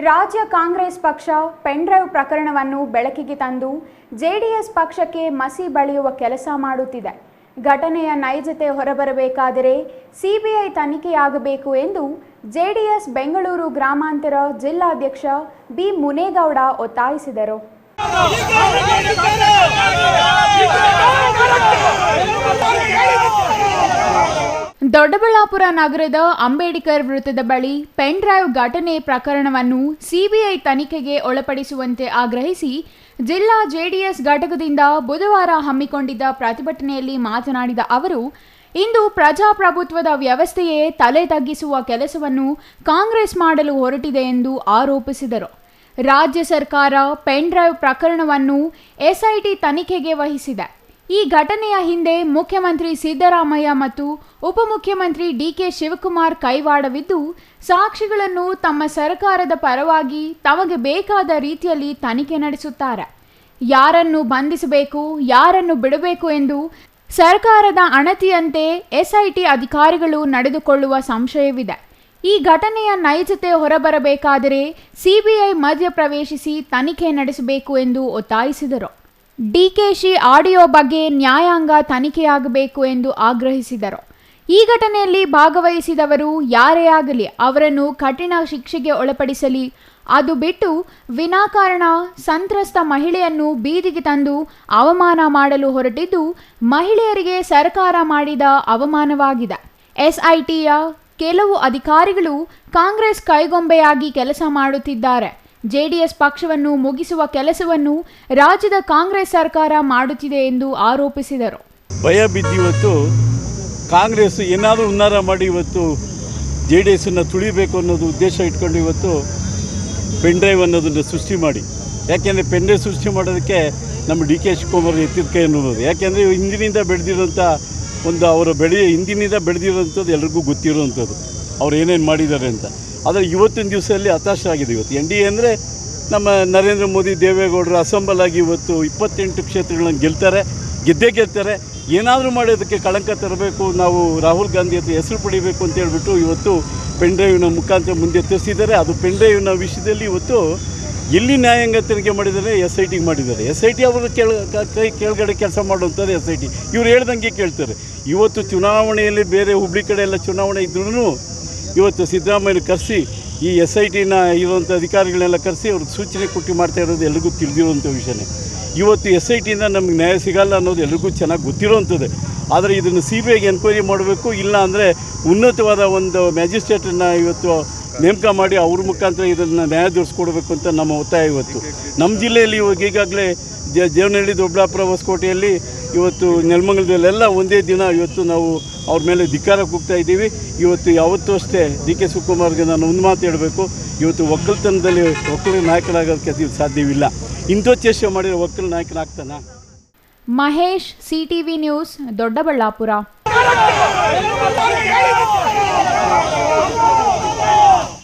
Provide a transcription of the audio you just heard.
ರಾಜ್ಯ ಕಾಂಗ್ರೆಸ್ ಪಕ್ಷ ಪೆನ್ಡ್ರೈವ್ ಪ್ರಕರಣವನ್ನು ಬೆಳಕಿಗೆ ತಂದು ಜೆಡಿಎಸ್ ಪಕ್ಷಕ್ಕೆ ಮಸಿ ಬಳಿಯುವ ಕೆಲಸ ಮಾಡುತ್ತಿದೆ. ಘಟನೆಯ ನೈಜತೆ ಹೊರಬರಬೇಕಾದರೆ ಸಿಬಿಐ ತನಿಖೆಯಾಗಬೇಕು ಎಂದು ಜೆಡಿಎಸ್ ಬೆಂಗಳೂರು ಗ್ರಾಮಾಂತರ ಜಿಲ್ಲಾಧ್ಯಕ್ಷ ಬಿ ಮುನೇಗೌಡ ಒತ್ತಾಯಿಸಿದರು. ದೊಡ್ಡಬಳ್ಳಾಪುರ ನಗರದ ಅಂಬೇಡ್ಕರ್ ವೃತ್ತದ ಬಳಿ ಪೆನ್ ಡ್ರೈವ್ ಘಟನೆ ಪ್ರಕರಣವನ್ನು ಸಿಬಿಐ ತನಿಖೆಗೆ ಒಳಪಡಿಸುವಂತೆ ಆಗ್ರಹಿಸಿ ಜಿಲ್ಲಾ ಜೆಡಿಎಸ್ ಘಟಕದಿಂದ ಬುಧವಾರ ಹಮ್ಮಿಕೊಂಡಿದ್ದ ಪ್ರತಿಭಟನೆಯಲ್ಲಿ ಮಾತನಾಡಿದ ಅವರು, ಇಂದು ಪ್ರಜಾಪ್ರಭುತ್ವದ ವ್ಯವಸ್ಥೆಯೇ ತಲೆ ತಗ್ಗಿಸುವ ಕೆಲಸವನ್ನು ಕಾಂಗ್ರೆಸ್ ಮಾಡಲು ಹೊರಟಿದೆ ಎಂದು ಆರೋಪಿಸಿದರು. ರಾಜ್ಯ ಸರ್ಕಾರ ಪೆನ್ ಡ್ರೈವ್ ಪ್ರಕರಣವನ್ನು ಎಸ್ಐಟಿ ತನಿಖೆಗೆ ವಹಿಸಿದೆ. ಈ ಘಟನೆಯ ಹಿಂದೆ ಮುಖ್ಯಮಂತ್ರಿ ಸಿದ್ದರಾಮಯ್ಯ ಮತ್ತು ಉಪಮುಖ್ಯಮಂತ್ರಿ ಡಿಕೆ ಶಿವಕುಮಾರ್ ಕೈವಾಡವಿದ್ದು, ಸಾಕ್ಷಿಗಳನ್ನು ತಮ್ಮ ಸರ್ಕಾರದ ಪರವಾಗಿ ತಮಗೆ ಬೇಕಾದ ರೀತಿಯಲ್ಲಿ ತನಿಖೆ ನಡೆಸುತ್ತಾರೆ. ಯಾರನ್ನು ಬಂಧಿಸಬೇಕು, ಯಾರನ್ನು ಬಿಡಬೇಕು ಎಂದು ಸರ್ಕಾರದ ಅಣತಿಯಂತೆ ಎಸ್ಐಟಿ ಅಧಿಕಾರಿಗಳು ನಡೆದುಕೊಳ್ಳುವ ಸಂಶಯವಿದೆ. ಈ ಘಟನೆಯ ನೈಜತೆ ಹೊರಬರಬೇಕಾದರೆ ಸಿಬಿಐ ಮಧ್ಯಪ್ರವೇಶಿಸಿ ತನಿಖೆ ನಡೆಸಬೇಕು ಎಂದು ಒತ್ತಾಯಿಸಿದರು. ಡಿಕೆಶಿ ಆಡಿಯೋ ಬಗ್ಗೆ ನ್ಯಾಯಾಂಗ ತನಿಖೆಯಾಗಬೇಕು ಎಂದು ಆಗ್ರಹಿಸಿದರು. ಈ ಘಟನೆಯಲ್ಲಿ ಭಾಗವಹಿಸಿದವರು ಯಾರೇ ಆಗಲಿ ಅವರನ್ನು ಕಠಿಣ ಶಿಕ್ಷೆಗೆ ಒಳಪಡಿಸಲಿ. ಅದು ಬಿಟ್ಟು ವಿನಾಕಾರಣ ಸಂತ್ರಸ್ತ ಮಹಿಳೆಯನ್ನು ಬೀದಿಗೆ ತಂದು ಅವಮಾನ ಮಾಡಲು ಹೊರಟಿದ್ದು ಮಹಿಳೆಯರಿಗೆ ಸರ್ಕಾರ ಮಾಡಿದ ಅವಮಾನವಾಗಿದೆ. ಎಸ್ಐಟಿಯ ಕೆಲವು ಅಧಿಕಾರಿಗಳು ಕಾಂಗ್ರೆಸ್ ಕೈಗೊಂಬೆಯಾಗಿ ಕೆಲಸ ಮಾಡುತ್ತಿದ್ದಾರೆ. ಜೆಡಿಎಸ್ ಪಕ್ಷವನ್ನು ಮುಗಿಸುವ ಕೆಲಸವನ್ನು ರಾಜ್ಯದ ಕಾಂಗ್ರೆಸ್ ಸರ್ಕಾರ ಮಾಡುತ್ತಿದೆ ಎಂದು ಆರೋಪಿಸಿದರು. ಭಯ ಬಿದ್ದಿವತ್ತು ಕಾಂಗ್ರೆಸ್ ಏನಾದರೂ ಉನ್ನಾರ ಮಾಡಿ ಇವತ್ತು ಜೆಡಿಎಸ್ಸನ್ನು ತುಳಿಬೇಕು ಅನ್ನೋದು ಉದ್ದೇಶ ಇಟ್ಕೊಂಡು ಇವತ್ತು ಪೆನ್ ಡ್ರೈವ್ ಅನ್ನೋದನ್ನು ಸೃಷ್ಟಿ ಮಾಡಿ, ಯಾಕೆಂದರೆ ಪೆನ್ ಡ್ರೈವ್ ಸೃಷ್ಟಿ ಮಾಡೋದಕ್ಕೆ ನಮ್ಮ ಡಿ ಕೆ ಶಿವಕುಮಾರ್ ಎತ್ತಿದ ಕೈ ಅನ್ನೋದು. ಯಾಕೆಂದರೆ ಹಿಂದಿನಿಂದ ಬೆಳೆದಿರೋಂಥ ಅವರ ಹಿಂದಿನಿಂದ ಬೆಳೆದಿರೋಂಥದ್ದು ಎಲ್ರಿಗೂ ಗೊತ್ತಿರೋವಂಥದ್ದು ಅವ್ರು ಏನೇನು ಮಾಡಿದ್ದಾರೆ ಅಂತ. ಆದರೆ ಇವತ್ತಿನ ದಿವಸದಲ್ಲಿ ಹತಾಶ ಆಗಿದೆ. ಇವತ್ತು ಎನ್ ಡಿ ಎ ಅಂದರೆ ನಮ್ಮ ನರೇಂದ್ರ ಮೋದಿ ದೇವೇಗೌಡರು ಅಸೆಂಬಲ್ ಆಗಿ ಇವತ್ತು 28 ಕ್ಷೇತ್ರಗಳನ್ನು ಗೆದ್ದೇ ಗೆಲ್ತಾರೆ. ಏನಾದರೂ ಮಾಡೋದಕ್ಕೆ ಕಳಂಕ ತರಬೇಕು, ನಾವು ರಾಹುಲ್ ಗಾಂಧಿ ಹತ್ರ ಹೆಸರು ಪಡಿಬೇಕು ಅಂತ ಹೇಳ್ಬಿಟ್ಟು ಇವತ್ತು ಪೆನ್ ಡ್ರೈವ್ನ ಮುಖಾಂತರ ಮುಂದೆ ತರಿಸಿದ್ದಾರೆ. ಅದು ಪೆನ್ ಡ್ರೈವ್ನ ವಿಷಯದಲ್ಲಿ ಇವತ್ತು ಎಲ್ಲಿ ನ್ಯಾಯಾಂಗ ತನಿಖೆ ಮಾಡಿದ್ದಾರೆ, ಎಸ್ ಐ ಟಿಗೆ ಮಾಡಿದ್ದಾರೆ. ಎಸ್ ಐ ಟಿ ಅವರು ಕೆಳಗಡೆ ಕೆಲಸ ಮಾಡುವಂಥದ್ದು ಎಸ್ ಐ ಟಿ. ಇವ್ರು ಹೇಳ್ದಂಗೆ ಕೇಳ್ತಾರೆ. ಇವತ್ತು ಚುನಾವಣೆಯಲ್ಲಿ ಬೇರೆ ಹುಬ್ಳಿ ಕಡೆ ಎಲ್ಲ ಚುನಾವಣೆ ಇದ್ರೂ ಇವತ್ತು ಸಿದ್ದರಾಮಯ್ಯ ಕರೆಸಿ ಈ ಎಸ್ ಐ ಟಿನ ಇರುವಂಥ ಅಧಿಕಾರಿಗಳನ್ನೆಲ್ಲ ಕರೆಸಿ ಅವ್ರಿಗೆ ಸೂಚನೆ ಕೊಟ್ಟು ಮಾಡ್ತಾ ಇರೋದು ಎಲ್ರಿಗೂ ತಿಳಿದಿರುವಂಥ ವಿಷಯನೇ. ಇವತ್ತು ಎಸ್ ಐ ಟಿಯಿಂದ ನಮಗೆ ನ್ಯಾಯ ಸಿಗಲ್ಲ ಅನ್ನೋದು ಎಲ್ರಿಗೂ ಚೆನ್ನಾಗಿ ಗೊತ್ತಿರೋವಂಥದ್ದು. ಆದರೆ ಇದನ್ನು ಸಿ ಬಿ ಐಗೆ ಎನ್ಕ್ವೈರಿ ಮಾಡಬೇಕು, ಇಲ್ಲ ಅಂದರೆ ಉನ್ನತವಾದ ಒಂದು ಮ್ಯಾಜಿಸ್ಟ್ರೇಟನ್ನು ಇವತ್ತು ನೇಮಕ ಮಾಡಿ ಅವ್ರ ಮುಖಾಂತರ ಇದನ್ನು ನ್ಯಾಯ ದೊರಕಿಸ್ಕೊಡ್ಬೇಕು ಅಂತ ನಮ್ಮ ಒತ್ತಾಯ. ಇವತ್ತು ನಮ್ಮ ಜಿಲ್ಲೆಯಲ್ಲಿ ಇವಾಗ ಈಗಾಗಲೇ ದೇವನಹಳ್ಳಿ, ದೊಡ್ಡಬಳ್ಳಾಪುರ, ಹೊಸಕೋಟೆಯಲ್ಲಿ, ಇವತ್ತು ನೆಲಮಂಗಲದಲ್ಲೆಲ್ಲ ಒಂದೇ ದಿನ ಇವತ್ತು ನಾವು ಅವ್ರ ಮೇಲೆ ಧಿಕ್ಕಾರ ಕೂಗ್ತಾ ಇದ್ದೀವಿ. ಇವತ್ತು ಯಾವತ್ತೂ ಅಷ್ಟೇ ಡಿ ಕೆ ಶಿವಕುಮಾರ್ಗೆ ನಾನು ಒಂದು ಮಾತು ಹೇಳಬೇಕು, ಇವತ್ತು ಒಕ್ಕಲ್ತನದಲ್ಲಿ ಒಕ್ಕಲಿಗ ನಾಯಕರಾಗೋದಕ್ಕೆ ಸಾಧ್ಯವಿಲ್ಲ. ಇಂಥ ಚೇಷ್ಟೆ ಮಾಡಿರೋ ಒಕ್ಕಲ ನಾಯಕನಾಗ್ತಾನ. Mahesh, CTV news, Doddaballapura.